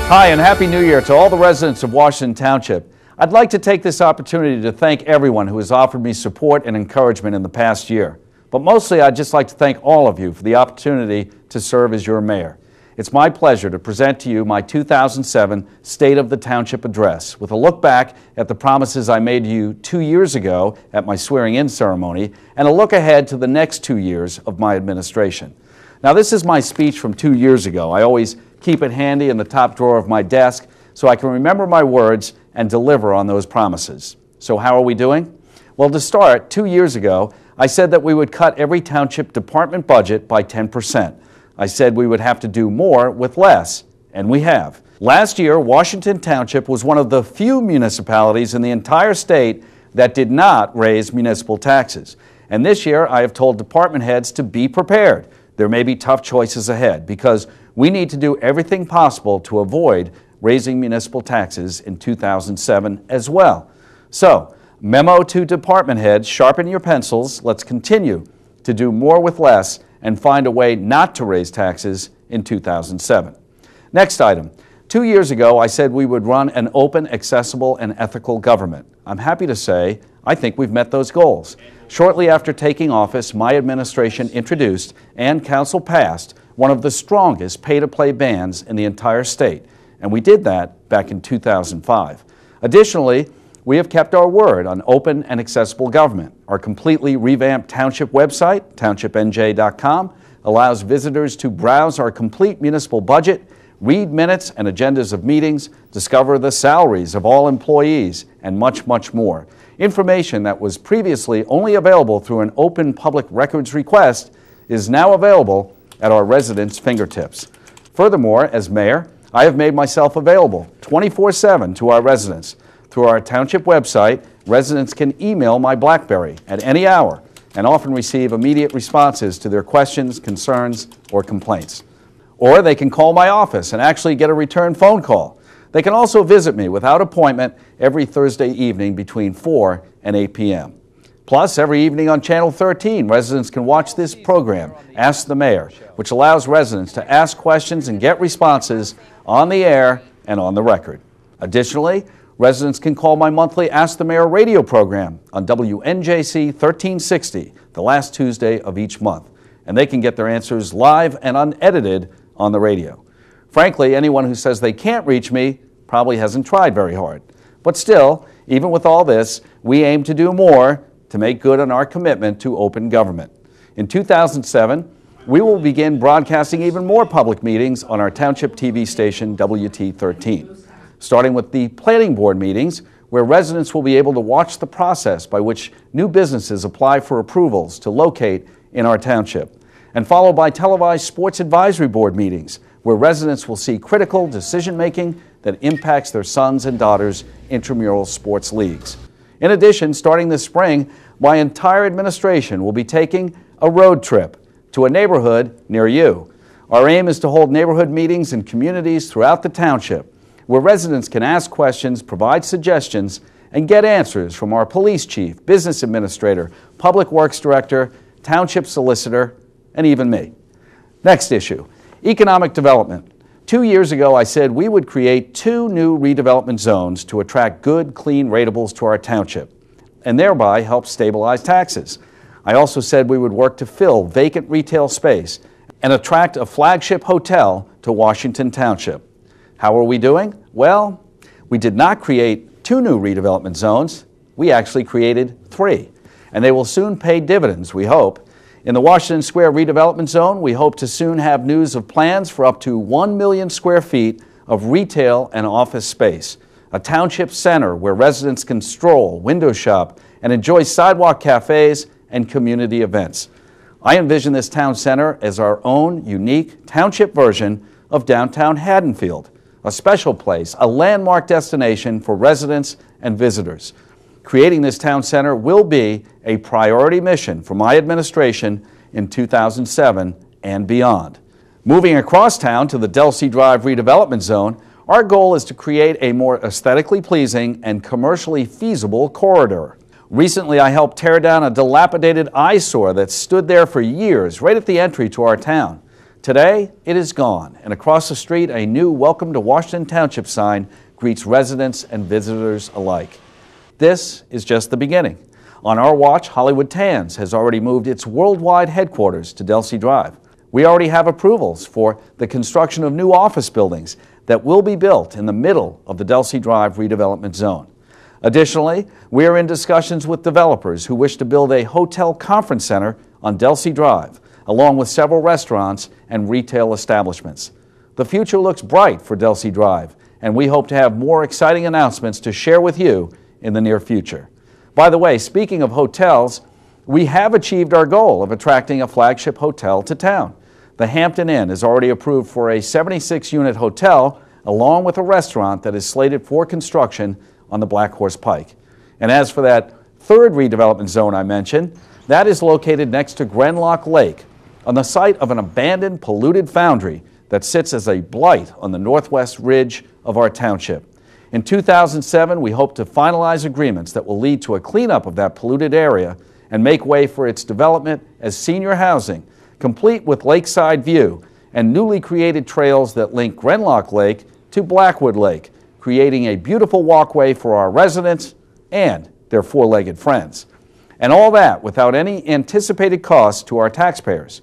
Hi, and Happy New Year to all the residents of Washington Township. I'd like to take this opportunity to thank everyone who has offered me support and encouragement in the past year. But mostly, I'd just like to thank all of you for the opportunity to serve as your mayor. It's my pleasure to present to you my 2007 State of the Township Address, with a look back at the promises I made to you 2 years ago at my swearing-in ceremony, and a look ahead to the next 2 years of my administration. Now, this is my speech from 2 years ago. I always keep it handy in the top drawer of my desk so I can remember my words and deliver on those promises. So how are we doing? Well, to start, 2 years ago, I said that we would cut every township department budget by 10%. I said we would have to do more with less, and we have. Last year, Washington Township was one of the few municipalities in the entire state that did not raise municipal taxes. And this year, I have told department heads to be prepared. There may be tough choices ahead because we need to do everything possible to avoid raising municipal taxes in 2007 as well. So, memo to department heads, sharpen your pencils. Let's continue to do more with less and find a way not to raise taxes in 2007. Next item. 2 years ago, I said we would run an open, accessible, and ethical government. I'm happy to say I think we've met those goals. Shortly after taking office, my administration introduced and council passed one of the strongest pay-to-play bans in the entire state, and we did that back in 2005. Additionally, we have kept our word on open and accessible government. Our completely revamped township website, townshiPNJ.com, allows visitors to browse our complete municipal budget, read minutes and agendas of meetings, discover the salaries of all employees, and much, much more. Information that was previously only available through an open public records request is now available at our residents' fingertips. Furthermore, as mayor, I have made myself available 24/7 to our residents. Through our township website, residents can email my BlackBerry at any hour and often receive immediate responses to their questions, concerns, or complaints. Or they can call my office and actually get a return phone call. They can also visit me without appointment every Thursday evening between 4 and 8 p.m. Plus, every evening on Channel 13, residents can watch this program, Ask the Mayor, which allows residents to ask questions and get responses on the air and on the record. Additionally, residents can call my monthly Ask the Mayor radio program on WNJC 1360, the last Tuesday of each month, and they can get their answers live and unedited on the radio. Frankly, anyone who says they can't reach me probably hasn't tried very hard. But still, even with all this, we aim to do more to make good on our commitment to open government. In 2007, we will begin broadcasting even more public meetings on our township TV station, WT13, starting with the planning board meetings, where residents will be able to watch the process by which new businesses apply for approvals to locate in our township, and followed by televised sports advisory board meetings, where residents will see critical decision-making that impacts their sons and daughters' intramural sports leagues. In addition, starting this spring, my entire administration will be taking a road trip to a neighborhood near you. Our aim is to hold neighborhood meetings in communities throughout the township, where residents can ask questions, provide suggestions, and get answers from our police chief, business administrator, public works director, township solicitor, and even me. Next issue, economic development. 2 years ago, I said we would create 2 new redevelopment zones to attract good, clean ratables to our township, and thereby help stabilize taxes. I also said we would work to fill vacant retail space and attract a flagship hotel to Washington Township. How are we doing? Well, we did not create 2 new redevelopment zones. We actually created 3, and they will soon pay dividends, we hope. In the Washington Square redevelopment zone, we hope to soon have news of plans for up to 1 million square feet of retail and office space, a township center where residents can stroll, window shop, and enjoy sidewalk cafes and community events. I envision this town center as our own unique township version of downtown Haddonfield, a special place, a landmark destination for residents and visitors. Creating this town center will be a priority mission for my administration in 2007 and beyond. Moving across town to the Delsey Drive redevelopment zone, our goal is to create a more aesthetically pleasing and commercially feasible corridor. Recently, I helped tear down a dilapidated eyesore that stood there for years right at the entry to our town. Today, it is gone, and across the street, a new Welcome to Washington Township sign greets residents and visitors alike. This is just the beginning. On our watch, Hollywood Tans has already moved its worldwide headquarters to Delsey Drive. We already have approvals for the construction of new office buildings that will be built in the middle of the Delsey Drive redevelopment zone. Additionally, we are in discussions with developers who wish to build a hotel conference center on Delsey Drive, along with several restaurants and retail establishments. The future looks bright for Delsey Drive, and we hope to have more exciting announcements to share with you in the near future. By the way, speaking of hotels, we have achieved our goal of attracting a flagship hotel to town. The Hampton Inn is already approved for a 76-unit hotel, along with a restaurant that is slated for construction on the Black Horse Pike. And as for that third redevelopment zone I mentioned, that is located next to Grenlock Lake, on the site of an abandoned, polluted foundry that sits as a blight on the northwest ridge of our township. In 2007, we hope to finalize agreements that will lead to a cleanup of that polluted area and make way for its development as senior housing, complete with lakeside view and newly created trails that link Grenlock Lake to Blackwood Lake, creating a beautiful walkway for our residents and their four-legged friends. And all that without any anticipated cost to our taxpayers.